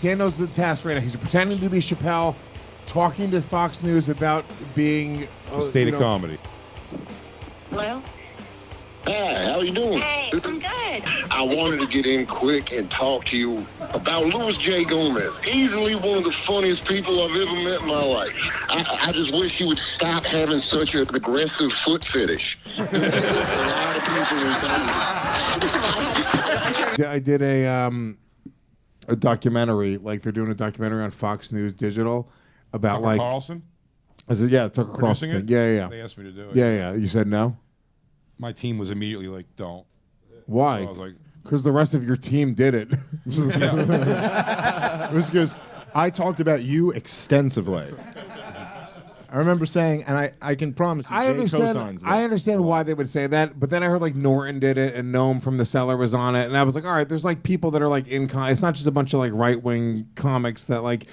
Dan knows the task right now. He's pretending to be Chappelle, talking to Fox News about being state of comedy. Hello? Hi, how you doing? Hey, I'm good. I wanted to get in quick and talk to you about Louis J. Gomez. Easily one of the funniest people I've ever met in my life. I just wish you would stop having such an aggressive foot fetish. A lot of people in I did a documentary, like they're doing a documentary on Fox News Digital about Tucker like Carlson? I said, yeah, Tucker Carlson thing. It? Yeah. They asked me to do it. Yeah. You said no? My team was immediately like, don't. Why? So I was like, because the rest of your team did it. It was because I talked about you extensively. I remember saying, and I can promise you, I Jay understand. cosigns this. I understand why they would say that, but then I heard like Norton did it and Noam from The Cellar was on it, and I was like, all right, there's like people that are like it's not just a bunch of like right wing comics that like.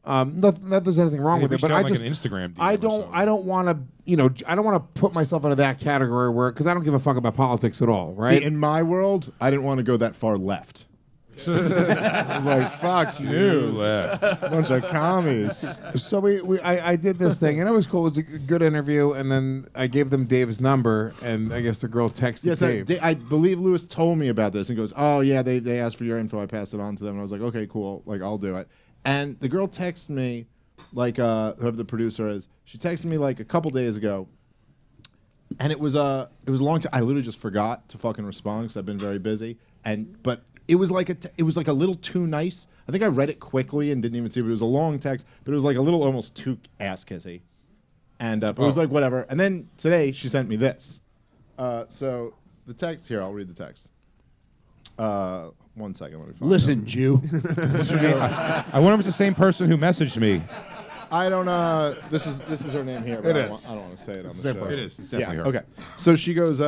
Not that there's anything wrong with it, but I just an Instagram I don't want to I don't want to put myself into that category where because I don't give a fuck about politics at all, right? See, in my world, I didn't want to go that far left. Like Fox News, bunch of commies. So I did this thing and it was cool. It was a good interview, and then I gave them Dave's number, and I guess the girl texted Yes, Dave. I believe Lewis told me about this and goes, "Oh yeah, they asked for your info. I passed it on to them." And I was like, "Okay, cool. Like I'll do it." And the girl texted me, like whoever the producer is, she texted me like a couple days ago, and it was a long time. I literally just forgot to fucking respond because I've been very busy. But it was like a little too nice. I think I read it quickly and didn't even see it. But it was a long text, but it was like a little almost too ass kissy, and but it was like whatever. And then today she sent me this. So the text here, I'll read the text. 1 second, let me find Listen, it. Jew. I wonder if it's the same person who messaged me. I don't. This is her name here. But I don't want to say it on the show. It is. It's definitely her. Okay. So she goes.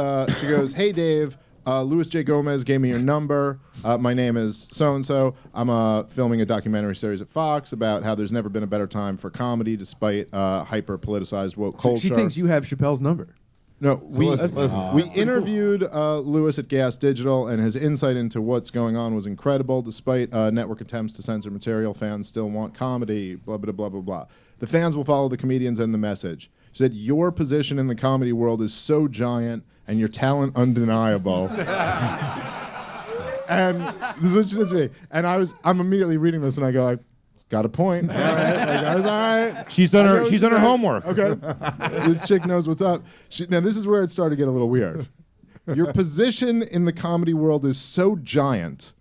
Hey Dave, Louis J. Gomez gave me your number. My name is so and so. I'm filming a documentary series at Fox about how there's never been a better time for comedy, despite hyper politicized woke culture. She thinks you have Chappelle's number. No, we interviewed Louis at Gas Digital, and his insight into what's going on was incredible. Despite network attempts to censor material, fans still want comedy, blah, blah, blah, blah, blah. The fans will follow the comedians and the message. She said, your position in the comedy world is so giant, and your talent undeniable. And this is what she said to me. And I'm immediately reading this, and I go like, got a point. All right. Like, I was all right. She's done her homework. Okay. This chick knows what's up. Now, this is where it started to get a little weird. Your position in the comedy world is so giant,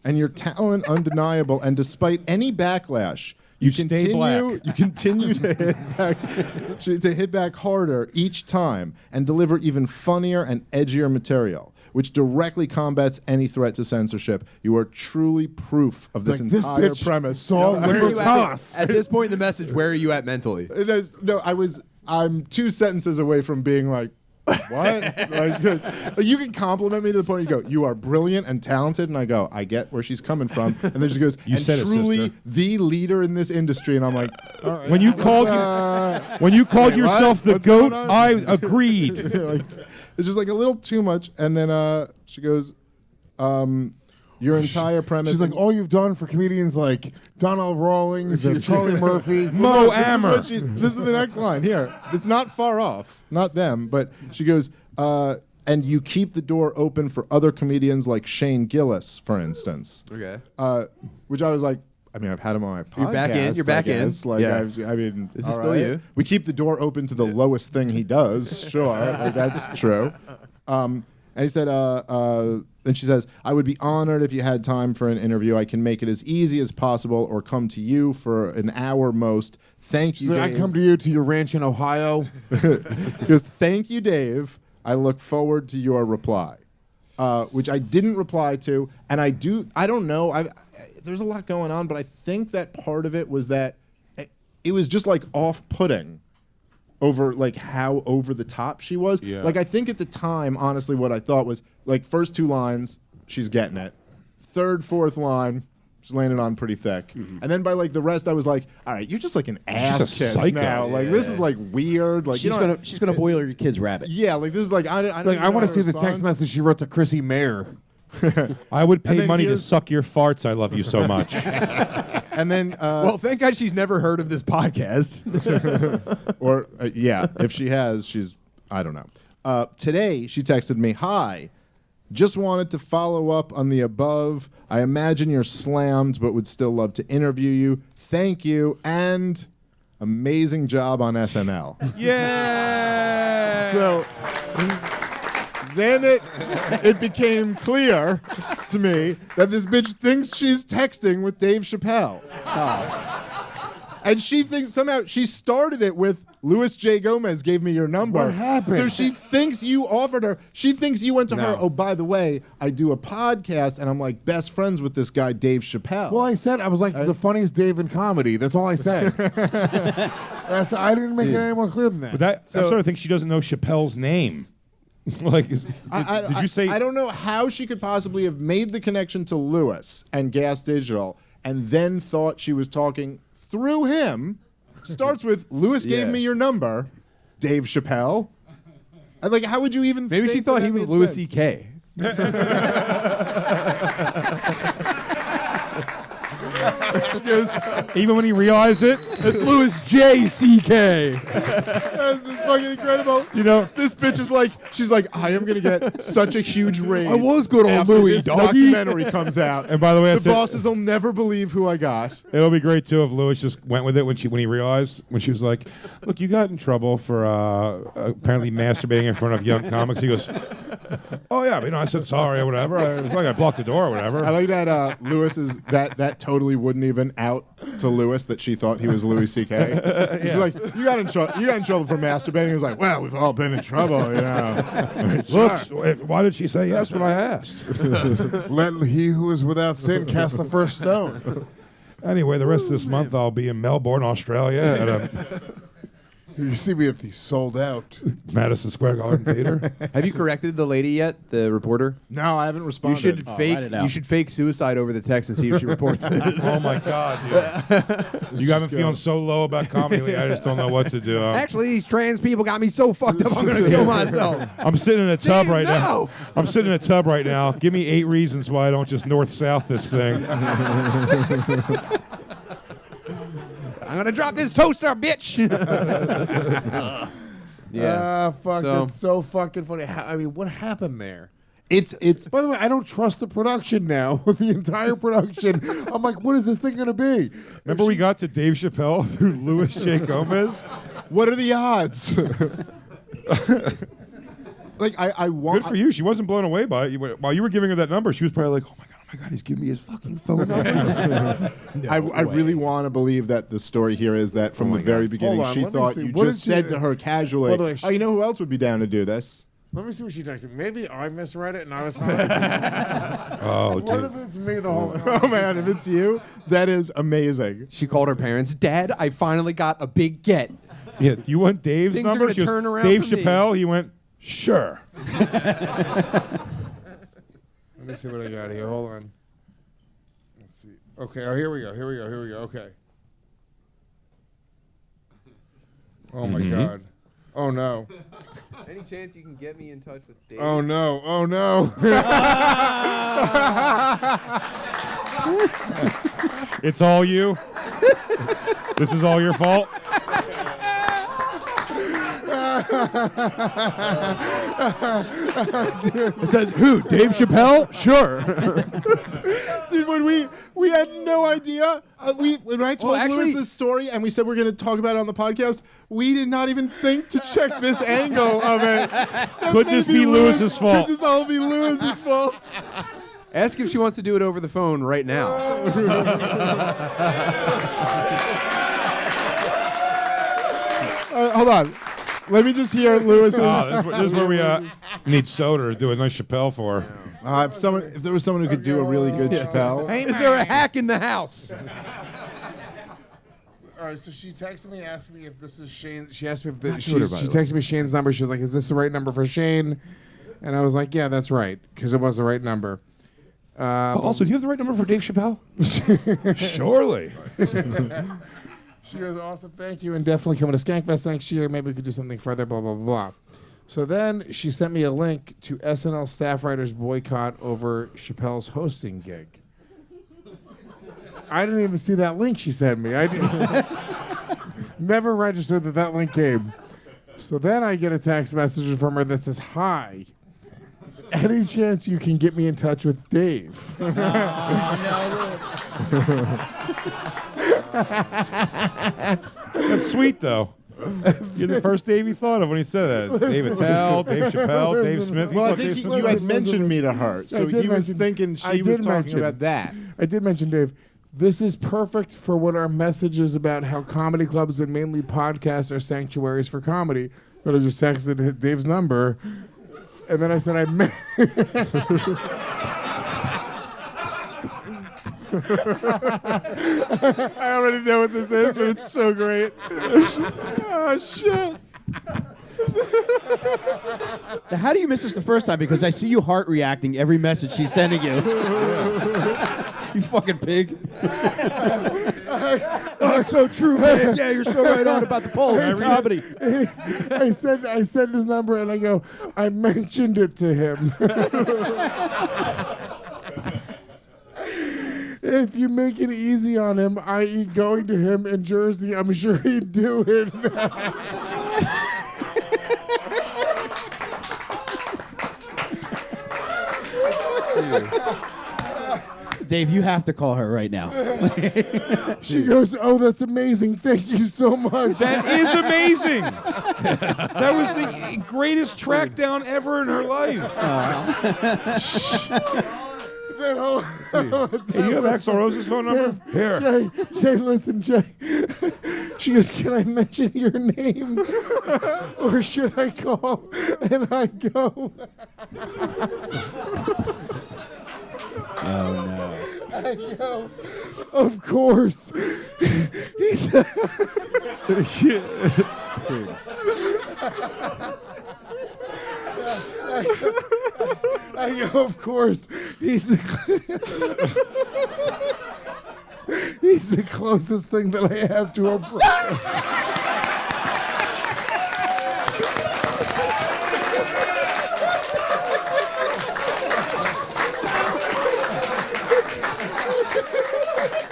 and your talent undeniable, and despite any backlash, you continue to hit back harder each time and deliver even funnier and edgier material, which directly combats any threat to censorship. You are truly proof of this entire premise. At this point in the message, where are you at mentally? It is, no, I'm 2 sentences away from being like, what? Like, you can compliment me to the point you go, you are brilliant and talented, and I go, I get where she's coming from. And then she goes, You said it, truly sister. the leader in this industry. And I'm like, all right, When you called yourself the What's GOAT, going on? I agreed. Like, it's just like a little too much. And then she goes, your entire premise. She's like, all you've done for comedians like Donald Rawlings and Charlie Murphy. Mo Amer. This is the next line here. It's not far off, not them, but she goes, and you keep the door open for other comedians like Shane Gillis, for instance. Okay. Which I was like, I mean, I've had him on my podcast. You're back in. Like, Yeah. I mean, This is all still right. you. We keep the door open to the lowest thing he does. Sure, like, that's true. And he said, and she says, I would be honored if you had time for an interview. I can make it as easy as possible or come to you for an hour most. Thank you, So Dave. I come to you to your ranch in Ohio. He goes, thank you, Dave. I look forward to your reply, which I didn't reply to. And I don't know. There's a lot going on, but I think that part of it was that it was just like off-putting over like how over the top she was. Yeah. Like I think at the time, honestly, what I thought was like first 2 lines, she's getting it. Third, fourth line, she's landing on pretty thick. Mm-hmm. And then by like the rest, I was like, all right, you're just like an ass just a kiss psycho. now. Like this is like weird. Like She's gonna boil your kid's rabbit. yeah, like this is like I don't Like, even I know want how to see the respond. text message she wrote to Chrissy Mayer. I would And pay then money to here's- suck your farts. I love you so much. And then, Well, thank God she's never heard of this podcast. or yeah, if she has, I don't know. Today she texted me, "Hi, just wanted to follow up on the above. I imagine you're slammed, but would still love to interview you. Thank you, and amazing job on SNL." Yeah. So then it became clear to me that this bitch thinks she's texting with Dave Chappelle. And she thinks somehow she started it with Louis J. Gomez gave me your number. What happened? So she thinks you offered her. She thinks you went to her. Oh, by the way, I do a podcast and I'm like best friends with this guy Dave Chappelle. Well, I said I was like the funniest Dave in comedy. That's all I said. I didn't make it any more clear than that. But that, I sort of think she doesn't know Chappelle's name. Like, did you say? I don't know how she could possibly have made the connection to Louis and Gas Digital and then thought she was talking through him. Starts with Louis gave me your number, Dave Chappelle. And like, how would you even? Maybe she think thought that he was made Louis sense? C.K. She goes, Even when he realized it, It's Louis J. C.K. this is fucking incredible. you know. This bitch is like, she's like, I am gonna get such a huge raise. I was good on after Louis, this doggy. documentary comes out. And by the way, I the said- bosses will never believe who I got. It'll be great too if Louis just went with it when he realized when she was like, "Look, you got in trouble for apparently masturbating in front of young comics." He goes, "Oh yeah, I said sorry or whatever. It was like I blocked the door or whatever." I like that Louis is that totally wouldn't even out to Louis that she thought he was Louis C.K. He's like, you got in trouble for masturbating. He was like, well, we've all been in trouble, you know. Look, why did she say yes when I asked? Let he who is without sin cast the first stone. Anyway, the rest of this month I'll be in Melbourne, Australia, at a You see me at the sold out. Madison Square Garden Theater. Have you corrected the lady yet, the reporter? No, I haven't You responded. should write fake. it out. You should fake suicide over the text and see if she reports it. Oh my God, dude! You got me feeling so low about comedy. Lately, I just don't know what to do. Actually, these trans people got me so fucked up. I'm gonna kill myself. I'm sitting in a tub Dude, right now. no! I'm sitting in a tub right now. Give me 8 reasons why I don't just north-south this thing. I'm gonna drop this toaster, bitch. Ah, fuck. So- That's so fucking funny. I mean, what happened there? It's By the way, I don't trust the production now. The entire production. I'm like, what is this thing going to be? Remember we got to Dave Chappelle through Louis J. Gomez? what are the odds? Like I want. Good for you. She wasn't blown away by it. While you were giving her that number, she was probably like, oh my God, he's giving me his fucking phone number. I really want to believe that the story here is that from the very beginning Hold on, she let me thought see. you What just did she- said to her casually, By the way, "Oh, you know who else would be down to do this?" Let me see what she texted. Maybe I misread it and I was high. Oh, What dude. if it's me the whole time? Oh man, if it's you, that is amazing. She called her parents. Dad, I finally got a big get. Yeah, do you want Dave's Things are number? gonna She goes, turn around Dave for me. Chappelle? He went, sure. Let me see what I got here. Hold on. Let's see. Okay. Oh, here we go. Okay. Oh my God. Oh no. Any chance you can get me in touch with Dave? Oh no. Oh no. It's all you? This is all your fault? It says who? Dave Chappelle? Sure. Dude, when we had no idea. When I told actually- Louis this story and we said we're going to talk about it on the podcast, we did not even think to check this angle of it. Could this be Louis's fault? Could this all be Louis's fault? Ask if she wants to do it over the phone right now. Hold on. Let me just hear Louis's. This is where we need Soder to do a nice Chappelle for. If there was someone who could do a really good Chappelle. Is there a hack in the house? All right. So she texted me, asking me if this is Shane. She asked me if the, she Twitter, by the way. texted me Shane's number. She was like, "Is this the right number for Shane?" And I was like, "Yeah, that's right," because it was the right number. Also, do you have the right number for Dave Chappelle? Surely. She goes, awesome, thank you, and definitely coming to Skankfest next year. Maybe we could do something further, blah, blah, blah, blah. So then she sent me a link to SNL staff writers boycott over Chappelle's hosting gig. I didn't even see that link she sent me. I didn't, never registered that link came. So then I get a text message from her that says, "Hi. Any chance you can get me in touch with Dave?" That's sweet, though. You're the first Dave he thought of when he said that. Dave Attell, Dave Chappelle, Dave Smith. Well, I think you had mentioned me to her, so he was thinking she was talking about that. I did mention Dave. This is perfect for what our message is about how comedy clubs and mainly podcasts are sanctuaries for comedy. But I just texted Dave's number, and then I said I already know what this is, but it's so great. Oh, shit. How do you miss this the first time? Because I see you heart reacting every message she's sending you. You fucking pig. That's so true, man. Yeah, you're so right on about the poll. Comedy. I sent his number, and I go, I mentioned it to him. If you make it easy on him, i.e. going to him in Jersey, I'm sure he'd do it. Dave, you have to call her right now. She goes, "Oh, that's amazing. Thank you so much." That is amazing. That was the greatest track down ever in her life. Hey, you have Axl Rose's phone number? Here. Jay, listen, Jay. She goes, "Can I mention your name? Or should I call?" And I go, Oh, no. I go, "Of course." I go, "Of course." He's the closest thing that I have to a brother.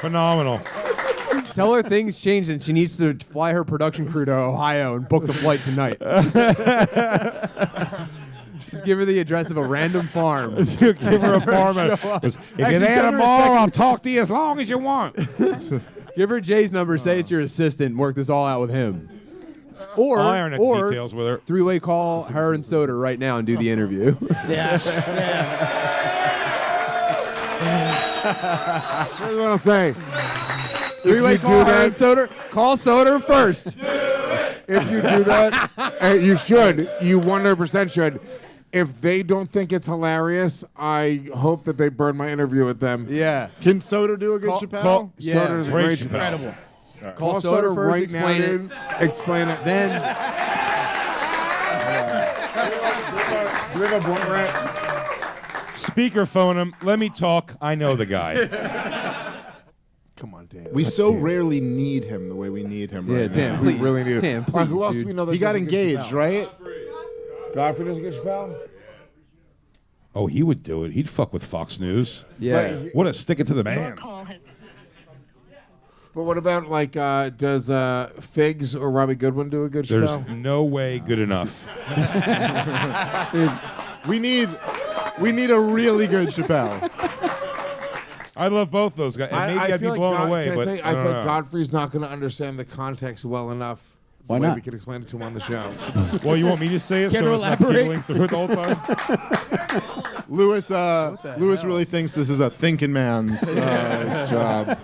Phenomenal. Tell her things changed and she needs to fly her production crew to Ohio and book the flight tonight. Just give her the address of a random farm. Give her a farm. If you're there tomorrow, I'll talk to you as long as you want. Give her Jay's number, say it's your assistant, and work this all out with him. Or, I'll iron out the details with her. Three-way call her and Soder right now and do the interview. Yes. Here's what I'll say. Three-way call her and Soder. Call Soder first. If you do that, you should. You 100% should. If they don't think it's hilarious, I hope that they burn my interview with them. Yeah. Can Soder do a good Chappelle? Yeah. Soder's a great Chappelle. Incredible. Call Soder first, right explain now, it. dude. Explain it. Then Do we have a blunt wrap? Speakerphone him. Let me talk. I know the guy. Come on, Dan. We so rarely need him the way we need him right now. Dan, please. really need it. Dan, All right, please, who else dude. do we know that He got does a good engaged, Chappelle? right? Godfrey does a good Chappelle? Oh, he would do it. He'd fuck with Fox News. Yeah. What a stick it to the man. But what about, like, does Figs or Robbie Goodwin do a good There's Chappelle? no way good enough. We need a really good Chappelle. I love both those guys. And maybe I'd be feel like blown away, can I but tell you, I I don't feel like know. Godfrey's not going to understand the context well enough. Why the way not? we can explain it to him on the show. Well, you want me to say it Can so you it's not elaborate? giggling through it the whole time? Lewis really thinks this is a thinking man's job.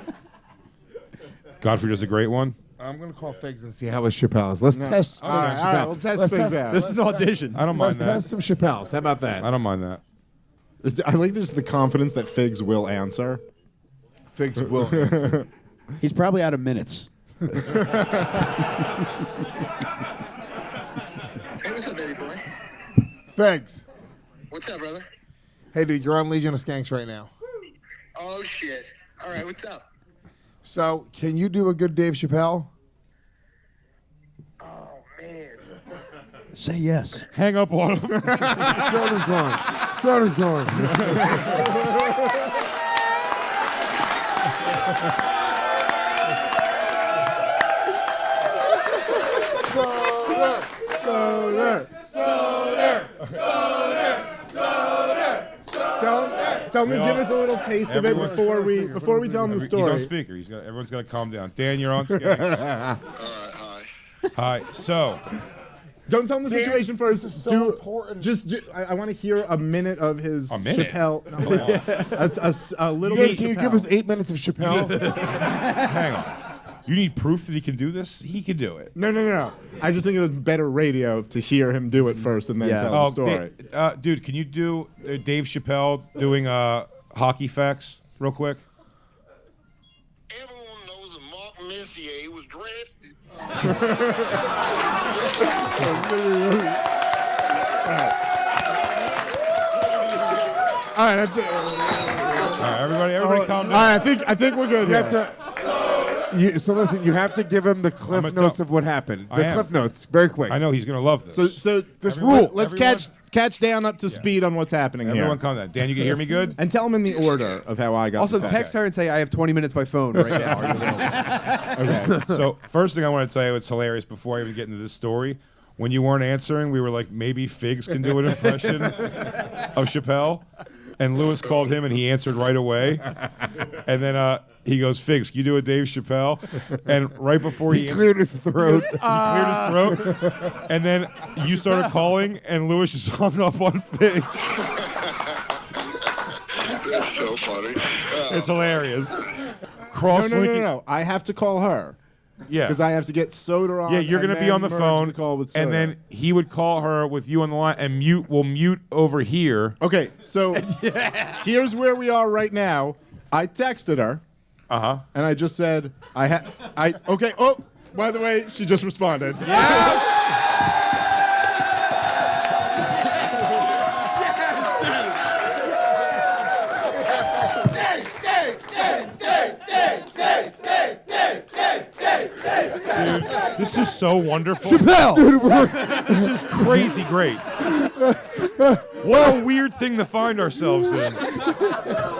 Godfrey does a great one. I'm going to call Figs and see how his Chappelle is. Let's test. All right, we'll test things out. This is an audition. I don't mind Let's test that. some Chappelles. How about that? I don't mind that. I like this the confidence that Figs will answer. Figs will answer. He's probably out of minutes. Hey, what's up, baby boy? Figs. What's up, brother? Hey, dude, you're on Legion of Skanks right now. Oh, shit. All right, what's up? So, can you do a good Dave Chappelle? Oh, man. Say yes. Hang up on him. Soder's going. Soder's going. Tell me, give us a little taste of it before we tell him the story. He's on speaker. Everyone's got to calm down. Dan, you're on Skanks. All right, hi. Hi. So, Don't tell him the situation first. This is so important. I want to hear a minute of his minute? Chappelle. A little Can bit. you give us 8 minutes of Chappelle? hang on. You need proof that he can do this? He can do it. No. I just think it was better radio to hear him do it first and then tell the story. Dude, can you do Dave Chappelle doing hockey facts real quick? Everyone knows that Mark Messier was drafted. All right, Everybody calm down. All right, I think we're good. You here. have to. So listen, you have to give him the cliff I'm notes tell- of what happened. I The am. cliff notes, very quick. I know he's going to love this. So This everyone- rule. Let's everyone- catch Dan up to speed on what's happening Everyone here, calm down. Dan, you can hear me good? and tell him in the order of how I got. Also, the text her and say I have 20 minutes by phone right now. Okay. So first thing I want to tell you, it's hilarious before I even get into this story. When you weren't answering, we were like, maybe Figs can do an impression of Chappelle. And Lewis called him and he answered right away. And then he goes, Figs, can you do a Dave Chappelle? And right before he Cleared his throat. he cleared his throat. And then you started calling and Lewis just hung up on Figs. That's so funny. It's hilarious. No. Cross-linking. I have to call her Yeah. because I have to get Soder on. Yeah, you're and going to be then on the merge phone, the call with and Soder. then he would call her with you on the line, and we'll mute over here. Okay, so here's where we are right now. I texted her, and I just said, okay, oh, by the way, she just responded. Dude, this is so wonderful. Chappelle! This is crazy great. What a weird thing to find ourselves in.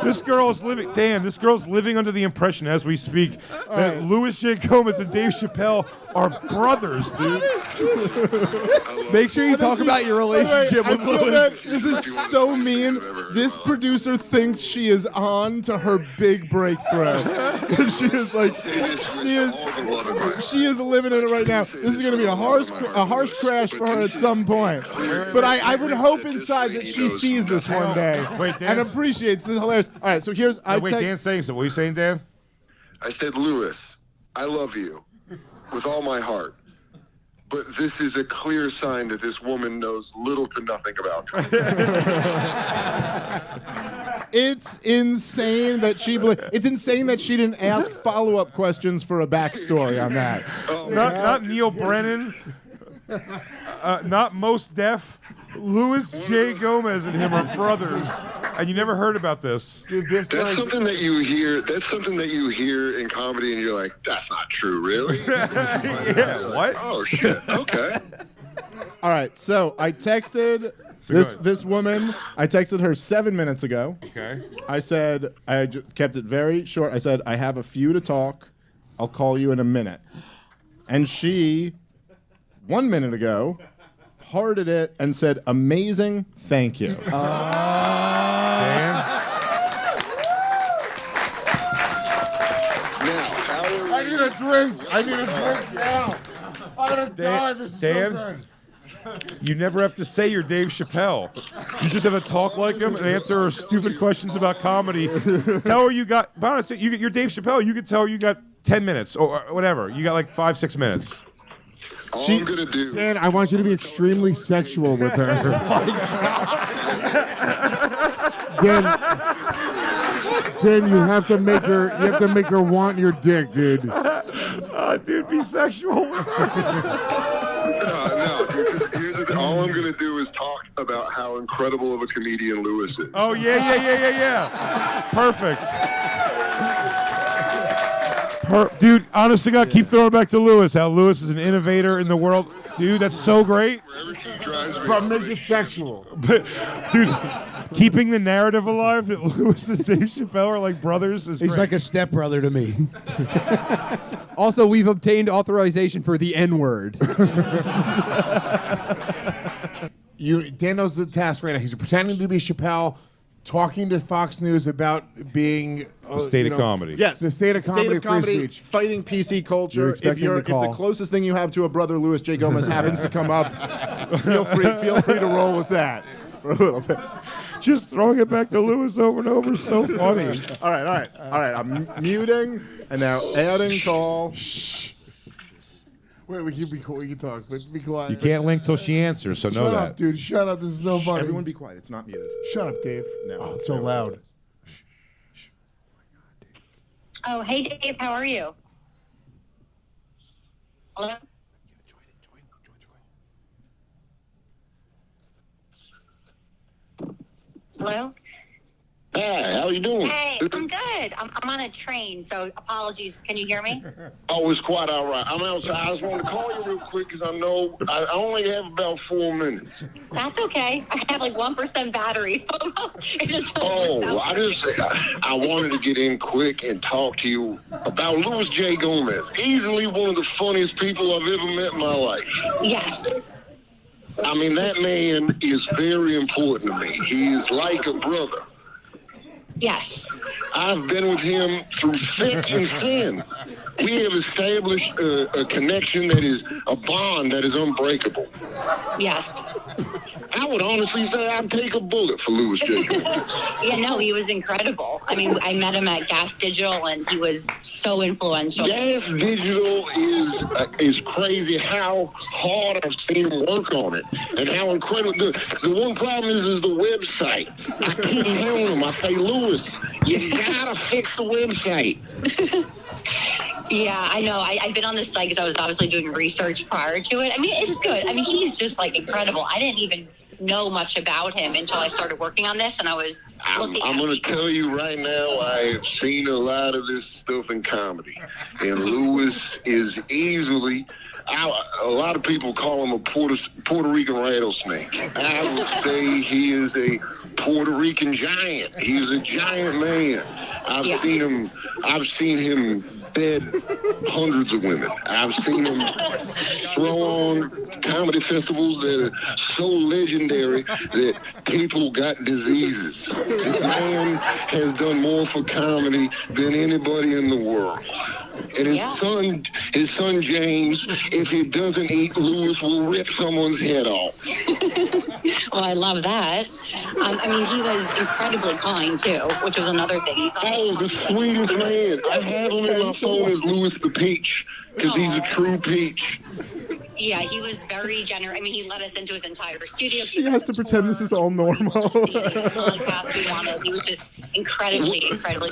This girl's living, Dan, this girl's living under the impression as we speak that Louis J. Gomez and Dave Chappelle are brothers, dude. Make sure you talk about your relationship I with feel Louis. that this is so mean. This producer thinks she is on to her big breakthrough. She is like, she is living in it right now. This is going to be a harsh crash for her at some point. But I would hope inside that she sees this one day Wait, and Dan's- appreciates this hilarious. All right, so here's Wait, Dan's saying something. What are you saying, Dan? I said, Lewis, I love you with all my heart. But this is a clear sign that this woman knows little to nothing about you. It's insane that it's insane that she didn't ask follow-up questions for a backstory on that. Not Neil Brennan. Not Most Def. Louis J. Gomez and him are brothers, and you never heard about this. That's something that you hear. That's something that you hear in comedy, and you're like, "That's not true, really." Yeah, what? Oh shit. Okay. All right, so I texted this woman. I texted her 7 minutes ago. Okay. I said kept it very short. I said I have a few to talk. I'll call you in a minute. And she, 1 minute ago, hearted it and said, "Amazing, thank you." Dan? Now, how are I need a drink. I need a drink now. I'm gonna die. This is Dan? so good. You never have to say you're Dave Chappelle. You just have to talk like him and answer stupid questions about comedy. Tell her you got, honestly, you're Dave Chappelle. You can tell her you got 10 minutes or whatever. You got like 5-6 minutes. all I'm gonna do? Dan, I want you to be extremely sexual with her. Dan, you have to make her want your dick, dude. Dude, be sexual. No, dude. 'Cause here's the thing. All I'm gonna do is talk about how incredible of a comedian Lewis is. Oh, yeah. Perfect. Dude, honest to God, keep throwing it back to Lewis. How Lewis is an innovator in the world. Dude, that's so great. Wherever she drives me, But make it sexual. But, dude, keeping the narrative alive that Lewis and Dave Chappelle are like brothers is He's great. like a stepbrother to me. Also, we've obtained authorization for the N-word. Dan knows the task right now. He's pretending to be Chappelle, talking to Fox News about being the state of comedy. Yes, the state of comedy, free speech. fighting PC culture. You're If expecting the if the call. closest thing you have to a brother Louis J. Gomez happens to come up, feel free to roll with that for a little bit. Just throwing it back to Lewis over and over is so funny. All right. I'm muting and now adding call. Wait, we can be cool. We can talk, but be quiet. You can't link till she answers, so know Shut that. up, dude. Shut up. This is so funny. Everyone be quiet. It's not muted. Shut up, Dave. No. Oh, it's so loud. Oh, hey, Dave. How are you? Hello? Hello? Hi, how you doing? Hey, I'm good. I'm on a train, so apologies. Can you hear me? Oh, it's quite all right. I'm outside. I just wanted to call you real quick because I know I only have about 4 minutes. That's okay. I have like 1% battery, so I wanted to get in quick and talk to you about Louis J. Gomez. Easily one of the funniest people I've ever met in my life. Yes. I mean, that man is very important to me. He is like a brother. Yes. I've been with him through thick and thin. We have established a connection that is a bond that is unbreakable. Yes. I would honestly say I'd take a bullet for Louis J. Gomez. Yeah, no, he was incredible. I mean, I met him at Gas Digital, and he was so influential. Gas Digital is crazy how hard I've seen him work on it and how incredible. The one problem is the website. I keep telling him, I say, Louis, you gotta fix the website. Yeah, I know. I've been on this site because I was obviously doing research prior to it. I mean, it's good. I mean, he's just like incredible. I didn't even know much about him until I started working on this, and I was looking I'm going to tell you right now, I have seen a lot of this stuff in comedy, and Louis is easily. A lot of people call him a Puerto Rican rattlesnake. I would say he is a Puerto Rican giant. He's a giant man. I've seen him bed hundreds of women. I've seen him throw on comedy festivals that are so legendary that people got diseases. This man has done more for comedy than anybody in the world. And his son James, if he doesn't eat, Louis will rip someone's head off. Well, I love that. I mean, he was incredibly kind, too, which was another thing. The sweetest man. I have him in my phone as Louis the Peach, because he's a true peach. Yeah, he was very generous. I mean, he let us into his entire studio. She has to pretend this is all normal. He was just incredibly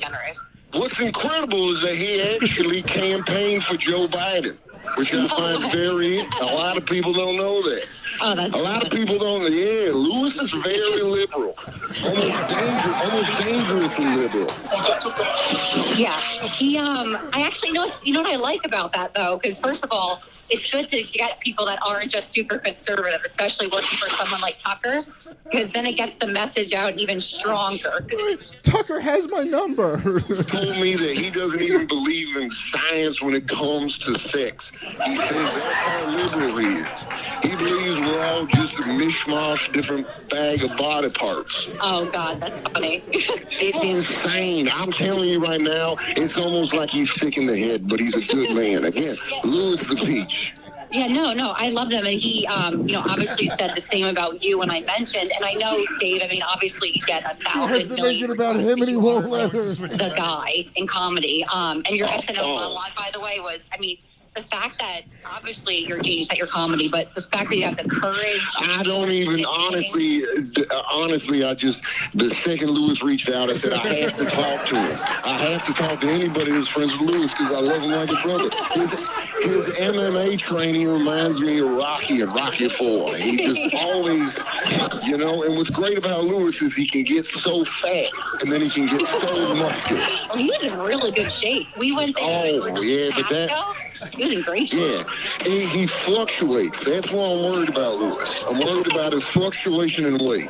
generous. What's incredible is that he actually campaigned for Joe Biden, which I find a lot of people don't know that. Oh, that's a lot of people don't know. Yeah, Louis is very liberal. Almost dangerously liberal. Yeah, I actually know. You know what I like about that though, because first of all, it's good to get people that aren't just super conservative, especially working for someone like Tucker, because then it gets the message out even stronger. Tucker has my number. He told me that he doesn't even believe in science when it comes to sex. He says that's how liberal he is. He believes we're all just a mishmash, different bag of body parts. Oh, God, that's funny. It's insane. I'm telling you right now, it's almost like he's sick in the head, but he's a good man. Again, Louis the Peach. Yeah, no, I loved him, and he, obviously said the same about you when I mentioned, and I know, Dave, I mean, obviously you get 1,000 million about him, and he won't let her. The guy in comedy, and your SNL monologue, by the way, was, I mean, the fact that obviously you're a genius at your comedy, but the fact that you have the courage. I don't even honestly. The second Louis reached out, I said I have to talk to him. I have to talk to anybody that's friends with Louis because I love him like a brother. His MMA training reminds me of Rocky and Rocky IV. He just always, and what's great about Louis is he can get so fat and then he can get so muscular. Well, he was in really good shape. We went there. Oh, yeah, but he was in great shape. Yeah, he fluctuates. That's why I'm worried about Lewis. I'm worried about his fluctuation in weight.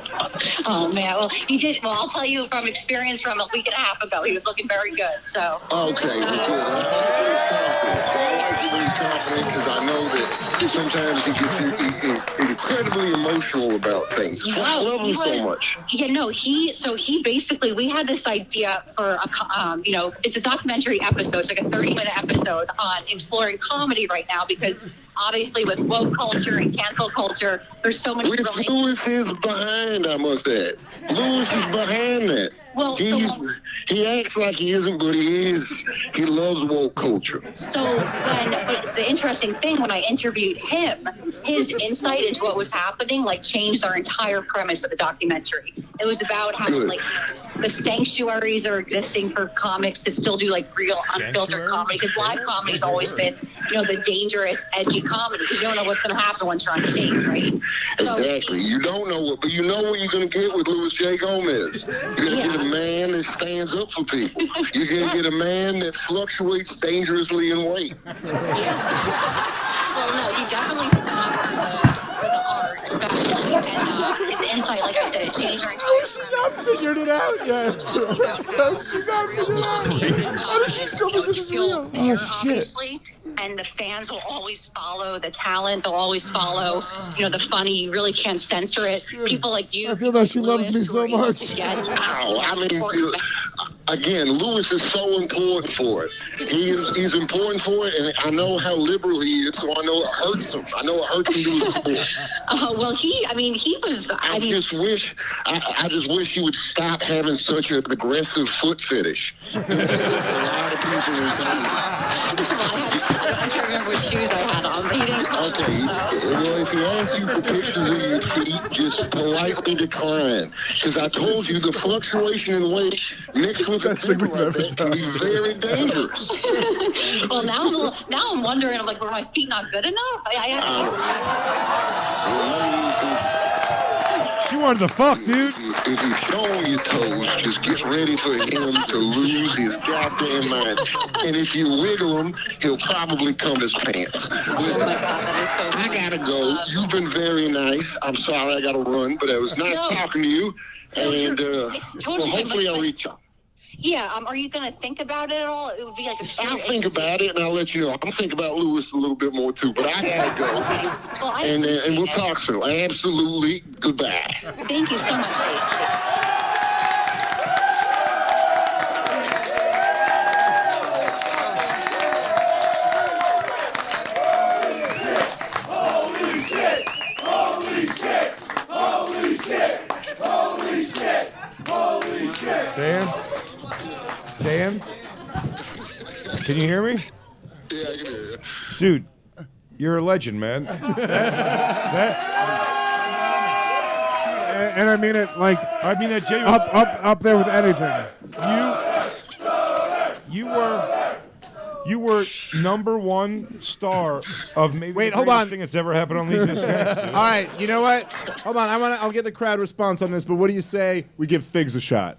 Oh, man. Well, he did. Well, I'll tell you from experience from a week and a half ago, he was looking very good. So. Okay, well, good. I'm he's confident because I know that sometimes he gets incredibly emotional about things. That's why I love him so much. Yeah, no, he basically, we had this idea for it's a documentary episode. It's like a 30-minute episode on exploring comedy right now because obviously with woke culture and cancel culture, there's so much. Lewis is behind, I must add. Lewis is behind that. Well, he acts like he isn't, but he is. He loves woke culture. So but the interesting thing, when I interviewed him, his insight into what was happening, changed our entire premise of the documentary. It was about how, the sanctuaries are existing for comics to still do, real unfiltered comedy. Because live comedy's always been, the dangerous, edgy comedy. You don't know what's going to happen once you're on stage, right? Exactly. You don't know but you know what you're going to get with Louis J. Gomez. You're going to get a man that stands up for people. You're going to get a man that fluctuates dangerously in weight. Well, no, he definitely stood up for the art, especially, and his insight, like I said, it changed our entire She's not figured it out yet. She's not figured it out. How does she still think this is real? Oh, obviously, and the fans will always follow the talent. They'll always follow, the funny. You really can't censor it. People like you. I feel like she loves me so much. Again, Lewis is so important for it. He's important for it, and I know how liberal he is, so I know it hurts him. I know it hurts him to his core. Well, he was. I just wish he would stop having such an aggressive foot fetish. There's a lot of people I can't remember what shoes I had on. He didn't call okay, well, if he asks you for pictures of your feet, just politely decline. Because I told you the fluctuation in weight mixed with the people like that can be very dangerous. Well, now I'm wondering, were my feet not good enough? She wanted the fuck, dude. If he's showing your toes, just get ready for him to lose his goddamn mind. And if you wiggle him, he'll probably come his pants. Listen, I gotta go. You've been very nice. I'm sorry I gotta run, but it was nice talking to you. And hopefully I'll reach out. Yeah, are you going to think about it at all? It would be I'll think about it, and I'll let you know. I'm thinking about Lewis a little bit more, too, but I gotta go. Well, and we'll talk soon. Absolutely. Goodbye. Thank you so much, Dave. Dan? Can you hear me? Yeah, I can hear you. Dude, you're a legend, man. And I mean it that genuine. up there with anything. You were #1 star of maybe Wait, the hold greatest on. thing that's ever happened on Legion of Skanks. All right, you know what? Hold on, I'll get the crowd response on this, but what do you say we give Figs a shot?